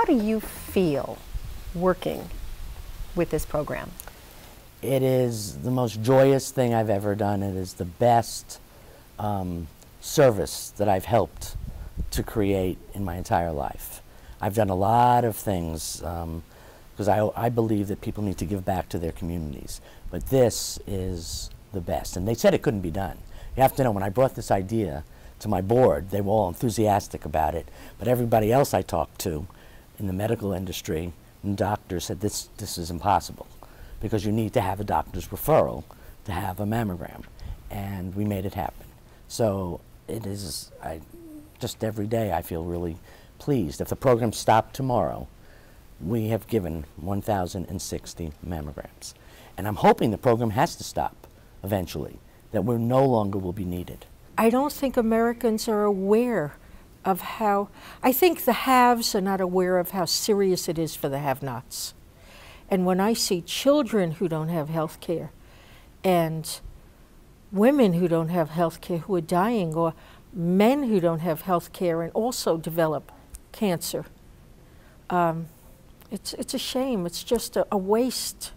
How do you feel working with this program? It is the most joyous thing I've ever done. It is the best service that I've helped to create in my entire life. I've done a lot of things because I believe that people need to give back to their communities. But this is the best. And they said it couldn't be done. You have to know, when I brought this idea to my board, they were all enthusiastic about it. But everybody else I talked to in the medical industry and doctors said this is impossible, because you need to have a doctor's referral to have a mammogram. And we made it happen. So it is, just every day I feel really pleased. If the program stopped tomorrow, we have given 1,060 mammograms. And I'm hoping the program has to stop eventually, that we no longer will be needed. I don't think Americans are aware of how, I think the haves are not aware of how serious it is for the have-nots. And when I see children who don't have health care and women who don't have health care who are dying, or men who don't have health care and also develop cancer, it's a shame. It's just a waste.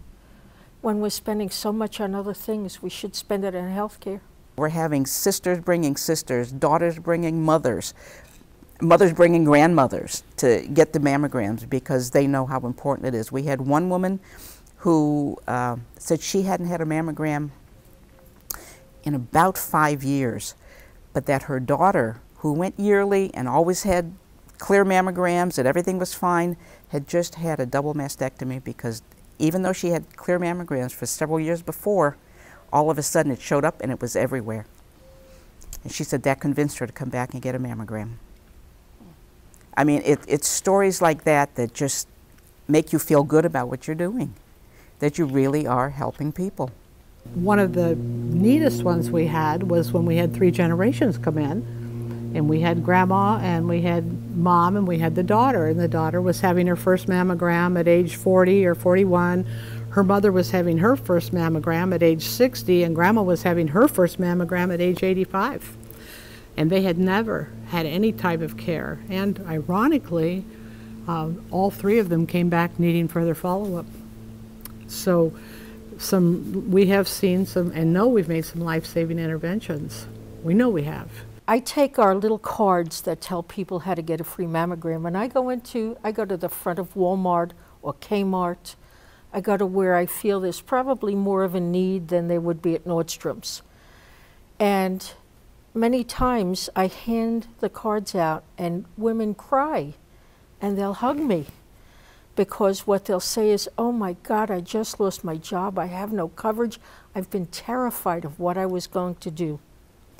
When we're spending so much on other things, we should spend it on health care. We're having sisters bringing sisters, daughters bringing mothers, mothers bringing grandmothers to get the mammograms because they know how important it is. We had one woman who said she hadn't had a mammogram in about 5 years, but that her daughter, who went yearly and always had clear mammograms, that everything was fine, had just had a double mastectomy because even though she had clear mammograms for several years before, all of a sudden it showed up and it was everywhere. And she said that convinced her to come back and get a mammogram. I mean, it's stories like that that just make you feel good about what you're doing, that you really are helping people. One of the neatest ones we had was when we had 3 generations come in, and we had grandma and we had mom and we had the daughter, and the daughter was having her first mammogram at age 40 or 41. Her mother was having her first mammogram at age 60, and grandma was having her first mammogram at age 85. And they had never had any type of care. And ironically, all 3 of them came back needing further follow-up. So we have seen some, and know we've made some life-saving interventions. We know we have. I take our little cards that tell people how to get a free mammogram, and I go to the front of Walmart or Kmart. I go to where I feel there's probably more of a need than there would be at Nordstrom's. And many times I hand the cards out and women cry and they'll hug me because what they'll say is, oh my God, I just lost my job. I have no coverage. I've been terrified of what I was going to do.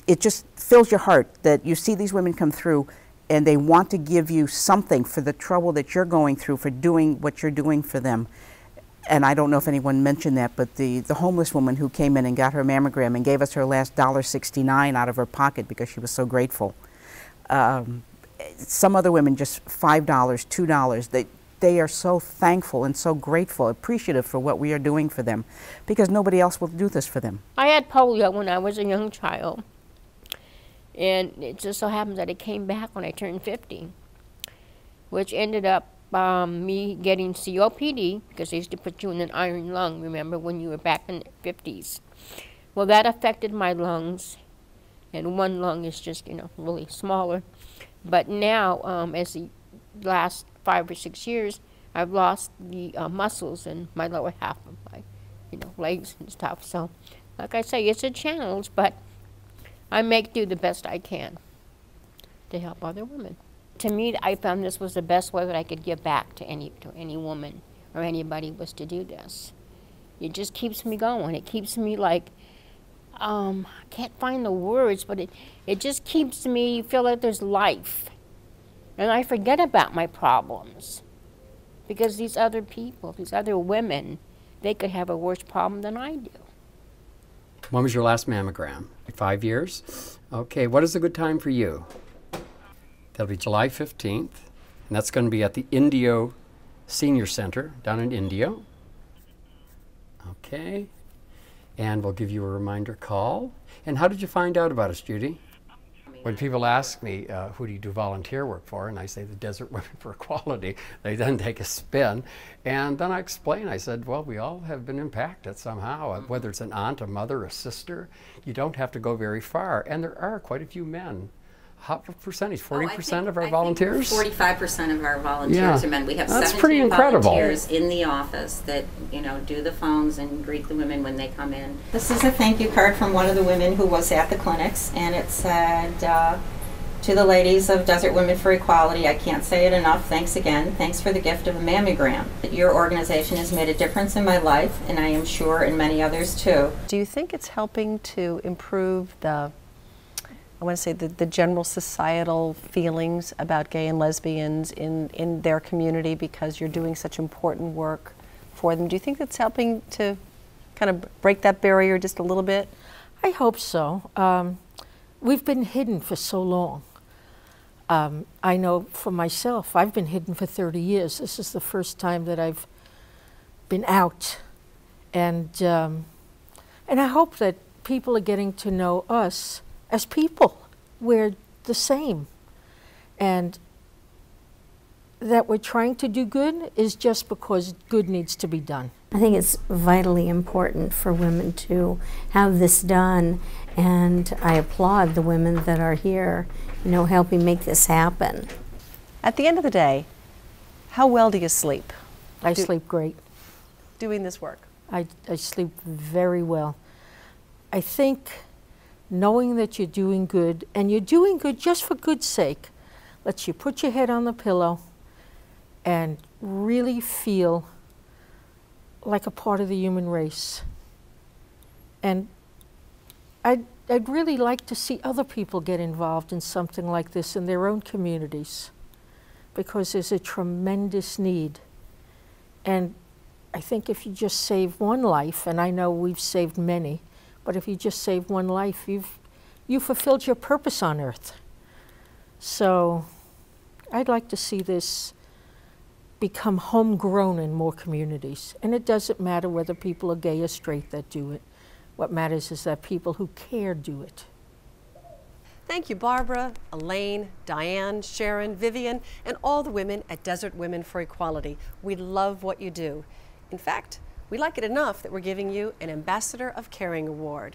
It just fills your heart that you see these women come through and they want to give you something for the trouble that you're going through, for doing what you're doing for them. And I don't know if anyone mentioned that, but the homeless woman who came in and got her mammogram and gave us her last $1.69 out of her pocket because she was so grateful. Some other women just $5, $2. They are so thankful and so grateful, appreciative for what we are doing for them, because nobody else will do this for them. I had polio when I was a young child, and it just so happens that it came back when I turned 50, which ended up me getting COPD, because they used to put you in an iron lung, remember, when you were back in the 50s. Well, that affected my lungs, and one lung is just, really smaller. But now, as the last 5 or 6 years, I've lost the muscles in my lower half of my, legs and stuff. So, like I say, it's a challenge, but I make do the best I can to help other women. To me, I found this was the best way that I could give back to any woman or anybody was to do this. It just keeps me going. It keeps me like, I can't find the words, but it just keeps me feel like there's life. And I forget about my problems because these other people, these other women, they could have a worse problem than I do. When was your last mammogram? 5 years? Okay, what is a good time for you? That'll be July 15th, and that's going to be at the Indio Senior Center down in Indio. Okay, and we'll give you a reminder call. And how did you find out about us, Judy? When people ask me, who do you do volunteer work for, and I say the Desert Women for Equality, they then take a spin. And then I explain, I said, well, we all have been impacted somehow, whether it's an aunt, a mother, a sister. You don't have to go very far. And there are quite a few men. What percentage? 40% of our volunteers? 45% of our volunteers are men. We have 17 volunteers in the office that, you know, do the phones and greet the women when they come in. This is a thank you card from one of the women who was at the clinics, and it said, to the ladies of Desert Women for Equality, I can't say it enough, thanks again. Thanks for the gift of a mammogram. Your organization has made a difference in my life, and I am sure in many others too. Do you think it's helping to improve the, I want to say, the general societal feelings about gay and lesbians in their community because you're doing such important work for them? Do you think that's helping to kind of break that barrier just a little bit? I hope so. We've been hidden for so long. I know for myself, I've been hidden for 30 years. This is the first time that I've been out. And I hope that people are getting to know us as people. We're the same. And that we're trying to do good is just because good needs to be done. I think it's vitally important for women to have this done, and I applaud the women that are here, you know, helping make this happen. At the end of the day, how well do you sleep? I sleep great. Doing this work? I sleep very well. I think knowing that you're doing good, and you're doing good just for good's sake, lets you put your head on the pillow and really feel like a part of the human race. And I'd really like to see other people get involved in something like this in their own communities, because there's a tremendous need. And I think if you just save one life, and I know we've saved many, but if you just save one life, you've fulfilled your purpose on earth. So I'd like to see this become homegrown in more communities. And it doesn't matter whether people are gay or straight that do it. What matters is that people who care do it. Thank you, Barbara, Elaine, Diane, Sharon, Vivian, and all the women at Desert Women for Equality. We love what you do. In fact, we like it enough that we're giving you an Ambassador of Caring Award.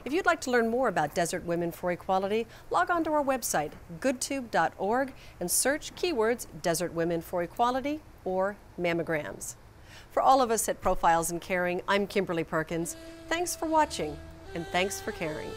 If you'd like to learn more about Desert Women for Equality, log on to our website, goodtube.org, and search keywords Desert Women for Equality or mammograms. For all of us at Profiles in Caring, I'm Kimberly Perkins. Thanks for watching, and thanks for caring.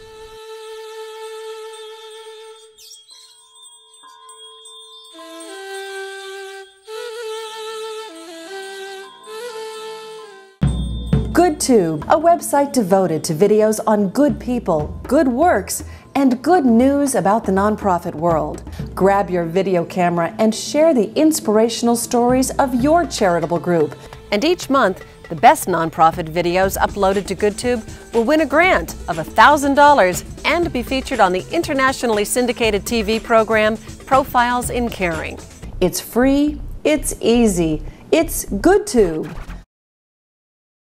GoodTube, a website devoted to videos on good people, good works, and good news about the nonprofit world. Grab your video camera and share the inspirational stories of your charitable group. And each month, the best nonprofit videos uploaded to GoodTube will win a grant of $1,000 and be featured on the internationally syndicated TV program Profiles in Caring. It's free, it's easy, it's GoodTube.